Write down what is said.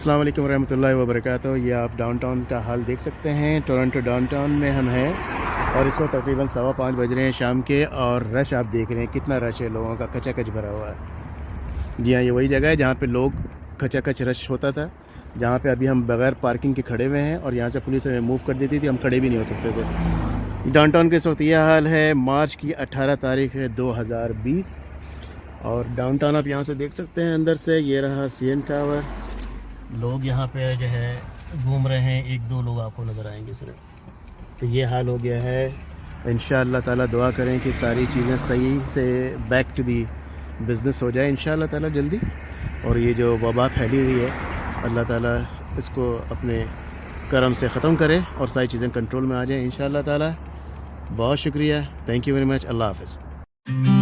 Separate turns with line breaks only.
अस्सलाम वालेकुम रहमतुल्लाहि व बरकातुहू। ये आप डाउनटाउन का हाल देख सकते हैं। टोरंटो डाउनटाउन में हम हैं और इस वक्त तकरीबन 5:15 बज रहे हैं शाम के, और रश आप देख रहे हैं कितना रश है, लोगों का खचाखच भरा हुआ है। जी हाँ, ये वही जगह है जहाँ पे लोग खचाखच रश होता था, जहाँ पे अभी हम बग़ैर पार्किंग के खड़े हुए हैं और यहाँ से पुलिस हमें मूव कर देती थी, हम खड़े भी नहीं हो सकते थे। डाउनटाउन के इस वक्त यह हाल है। मार्च की 18 तारीख है 2020, और डाउनटाउन आप यहाँ से देख सकते हैं अंदर से। ये रहा सीएन टावर। लोग यहाँ पे जो है घूम रहे हैं, एक दो लोग आपको नज़र आएंगे सिर्फ। तो ये हाल हो गया है। इंशाअल्लाह ताला दुआ करें कि सारी चीज़ें सही से बैक टू दी बिज़नेस हो जाए इंशाअल्लाह ताला जल्दी। और ये जो वबा फैली हुई है, अल्लाह ताला इसको अपने करम से ख़त्म करे और सारी चीज़ें कंट्रोल में आ जाएँ इंशाअल्लाह ताला। बहुत शुक्रिया, थैंक यू वेरी मच, अल्लाह हाफ़िज़।